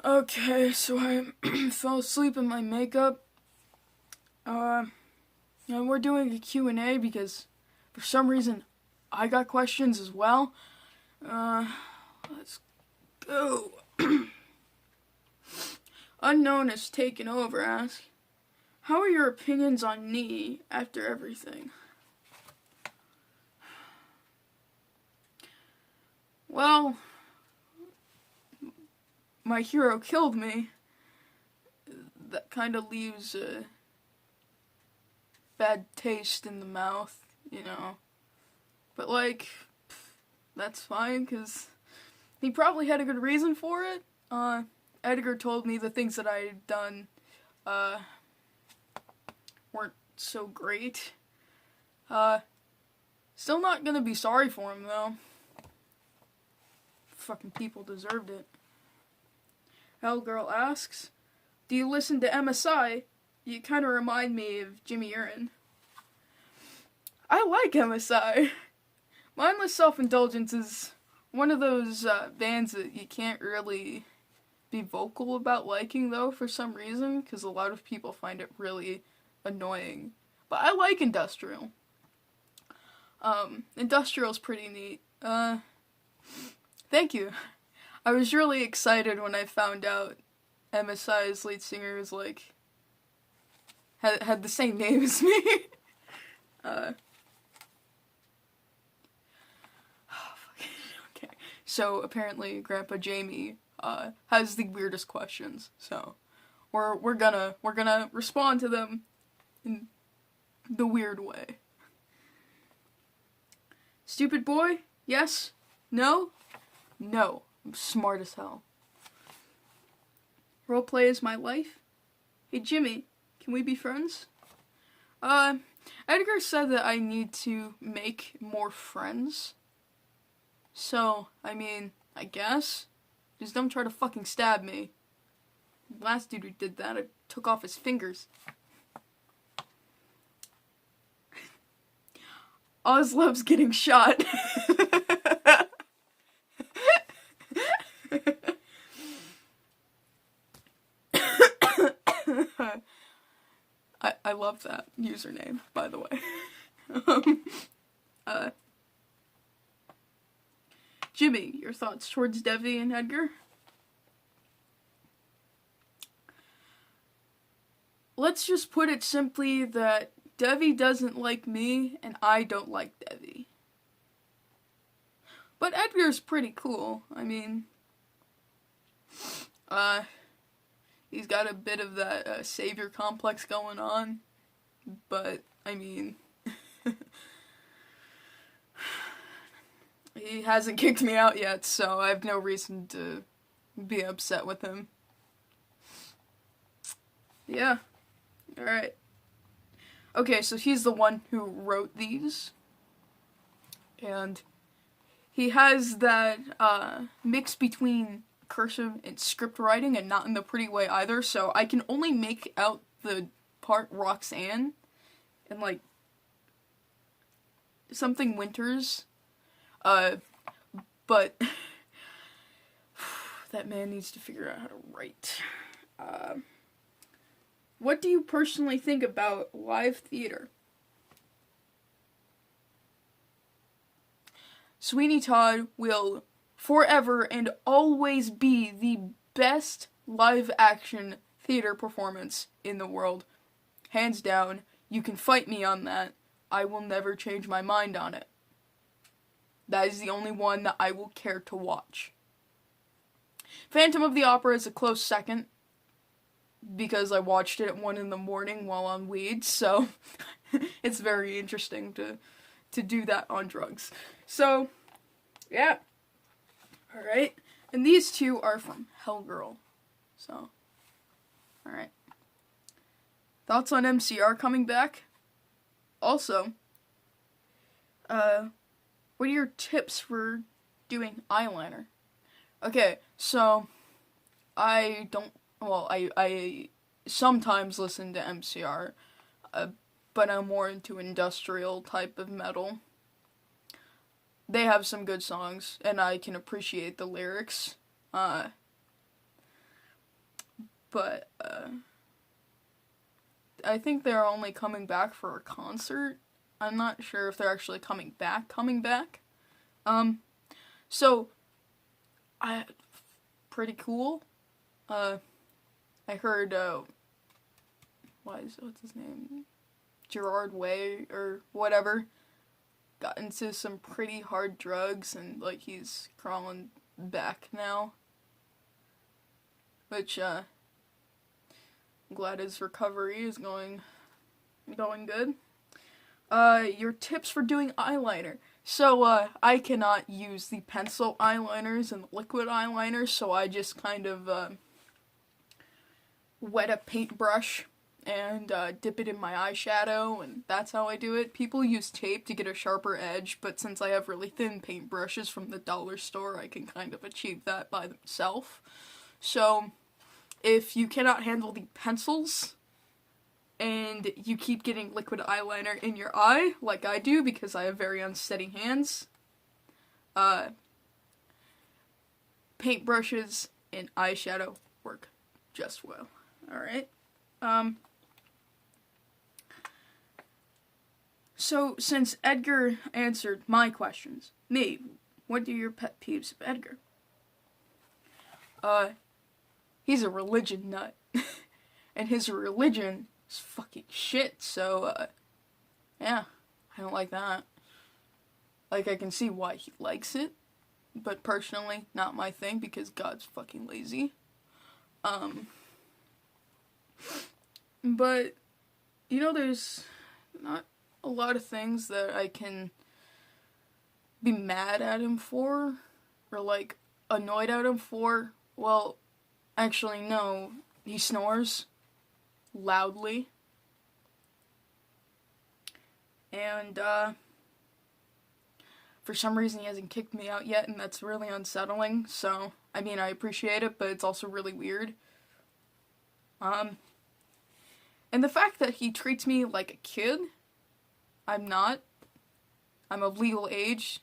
Okay, so I fell asleep in my makeup. And we're doing a Q&A because for some reason I got questions as well. Uh, let's go. Unknown has taken over. Ask, how are your opinions on knee after everything? Well, my hero killed me. That kind of leaves a bad taste in the mouth, you know. But, like, that's fine, because he probably had a good reason for it. Edgar told me the things that I had done, weren't so great. Still not gonna be sorry for him, though. Fucking people deserved it. Hellgirl asks, do you listen to MSI? You kind of remind me of Jimmy Urine. I like MSI. Mindless Self-Indulgence is one of those bands that you can't really be vocal about liking, though, for some reason, because a lot of people find it really annoying. But I like Industrial. Industrial's pretty neat. Thank you. I was really excited when I found out MSI's lead singer was, like, had the same name as me. Okay. So, apparently, Grandpa Jamie, has the weirdest questions, so we're gonna respond to them in the weird way. Stupid boy? Yes? No? No. I'm smart as hell. Roleplay is my life? Hey Jimmy, can we be friends? Edgar said that I need to make more friends. So, I mean, I guess. Just don't try to fucking stab me. Last dude who did that, I took off his fingers. Oz loves getting shot. I love that username, by the way. Jimmy, your thoughts towards Devi and Edgar? Let's just put it simply that Devi doesn't like me, and I don't like Devi. But Edgar's pretty cool. I mean, he's got a bit of that savior complex going on, but, I mean, he hasn't kicked me out yet, so I have no reason to be upset with him. Yeah. Alright. Okay, so he's the one who wrote these. And he has that mix between cursive and script writing, and not in the pretty way either, so I can only make out the part Roxanne and, like, something Winters. But that man needs to figure out how to write. What do you personally think about live theater? Sweeney Todd will forever and always be the best live-action theater performance in the world. Hands down, you can fight me on that. I will never change my mind on it. That is the only one that I will care to watch. Phantom of the Opera is a close second, because I watched it at 1 a.m. while on weed, so it's very interesting to do that on drugs. So, yeah. Alright. And these two are from Hellgirl. So, alright. Thoughts on MCR coming back? Also, what are your tips for doing eyeliner? Okay, so, I sometimes listen to MCR, but I'm more into industrial type of metal. They have some good songs, and I can appreciate the lyrics. but I think they're only coming back for a concert. I'm not sure if they're actually coming back. So pretty cool. I heard what's his name? Gerard Way or whatever got into some pretty hard drugs and like he's crawling back now. Which I'm glad his recovery is going good. Your tips for doing eyeliner. So, I cannot use the pencil eyeliners and liquid eyeliners, so I just kind of, wet a paintbrush and, dip it in my eyeshadow, and that's how I do it. People use tape to get a sharper edge, but since I have really thin paintbrushes from the dollar store, I can kind of achieve that by myself. So, if you cannot handle the pencils, and you keep getting liquid eyeliner in your eye, like I do, because I have very unsteady hands, paintbrushes and eyeshadow work just well. Alright? So, since Edgar answered my questions, what are your pet peeves of Edgar? He's a religion nut. And his religion is fucking shit, so, yeah, I don't like that. Like, I can see why he likes it, but personally, not my thing, because God's fucking lazy. But, you know, there's not a lot of things that I can be mad at him for, or, like, annoyed at him for. Well, actually, no, he snores loudly. And, for some reason he hasn't kicked me out yet, and that's really unsettling, so, I mean, I appreciate it, but it's also really weird. And the fact that he treats me like a kid, I'm not. I'm of legal age.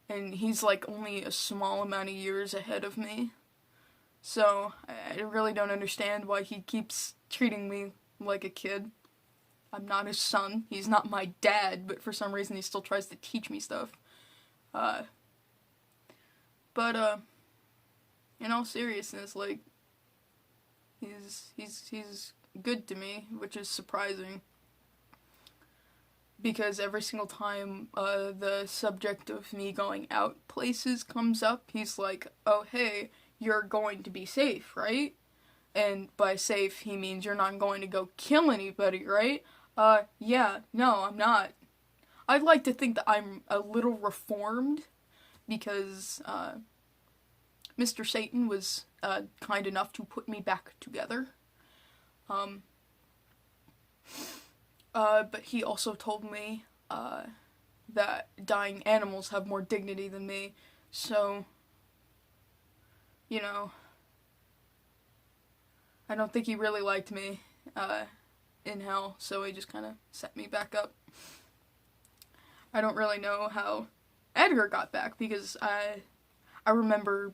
And he's, like, only a small amount of years ahead of me. So, I really don't understand why he keeps treating me like a kid. I'm not his son. He's not my dad, but for some reason he still tries to teach me stuff. But in all seriousness, like, he's good to me, which is surprising. Because every single time the subject of me going out places comes up, he's like, oh, hey, you're going to be safe, right? And by safe, he means you're not going to go kill anybody, right? Yeah, no, I'm not. I'd like to think that I'm a little reformed, because, Mr. Satan was, kind enough to put me back together. But he also told me, that dying animals have more dignity than me, so, you know, I don't think he really liked me, in hell, so he just kind of set me back up. I don't really know how Edgar got back, because I remember,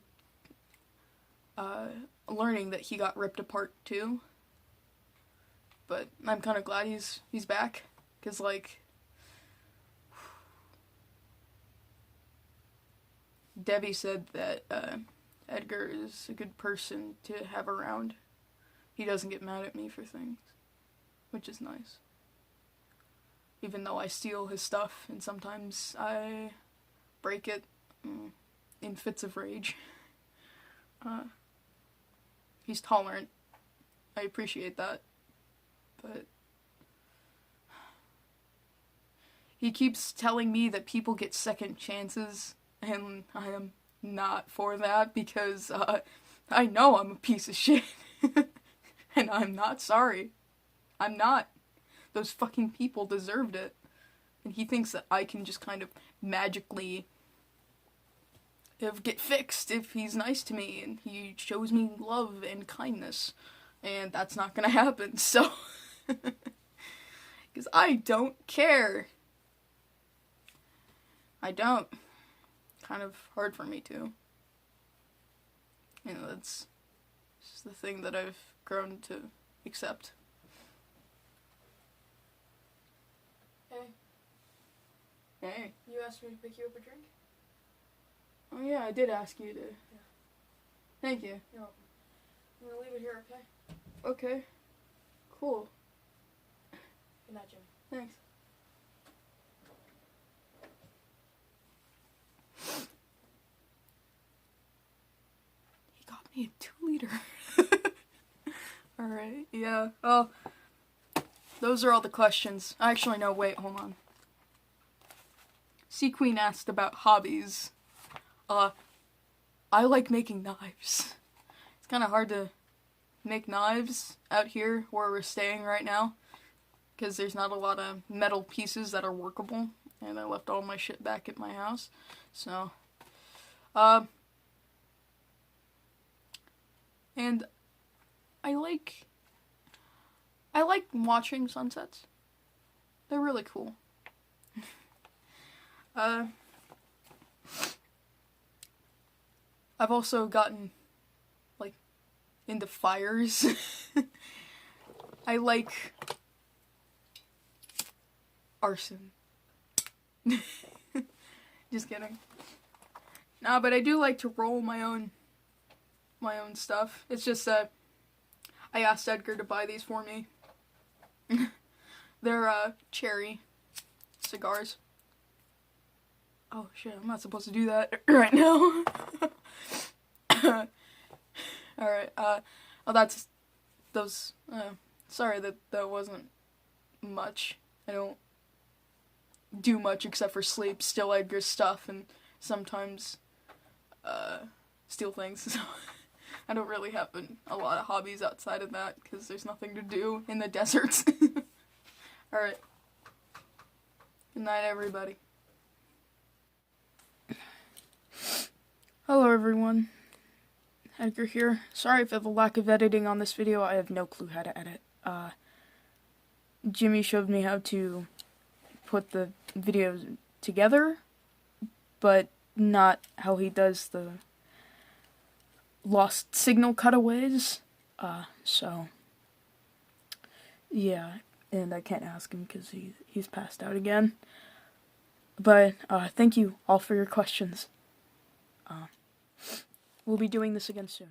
learning that he got ripped apart too. But I'm kind of glad he's back, because, like, Debbie said that, Edgar is a good person to have around. He doesn't get mad at me for things, which is nice. Even though I steal his stuff, and sometimes I break it in fits of rage. He's tolerant. I appreciate that. But he keeps telling me that people get second chances, and I am not for that, because I know I'm a piece of shit. And I'm not sorry. I'm not. Those fucking people deserved it. And he thinks that I can just kind of magically get fixed if he's nice to me and he shows me love and kindness. And that's not gonna happen, so... Because I don't care. I don't. Kind of hard for me to. you know, that's just the thing that I've grown to accept. Hey. Hey. You asked me to pick you up a drink? Oh yeah, I did ask you to. Yeah. Thank you. You're welcome. I'm gonna leave it here, okay? Okay. Cool. Good night, Jimmy. Thanks. He got me a 2-liter. Alright, yeah. Well, those are all the questions. Actually, no, wait, hold on. Sea Queen asked about hobbies. I like making knives. It's kind of hard to make knives out here where we're staying right now, because there's not a lot of metal pieces that are workable, and I left all my shit back at my house. So, and I like watching sunsets. They're really cool. I've also gotten, like, into fires. I like arson. Just kidding. Nah, but I do like to roll my own stuff. It's just that I asked Edgar to buy these for me. They're cherry cigars. Oh shit, I'm not supposed to do that right now. Alright, oh, that's those, sorry that wasn't much. I don't do much except for sleep, steal Edgar's stuff, and sometimes, steal things, so I don't really have a lot of hobbies outside of that, because there's nothing to do in the deserts. Alright. Good night, everybody. Hello, everyone. Edgar here. Sorry for the lack of editing on this video. I have no clue how to edit. Jimmy showed me how to put the videos together, but not how he does the lost signal cutaways. So, yeah, and I can't ask him because he's passed out again. But, thank you all for your questions. We'll be doing this again soon.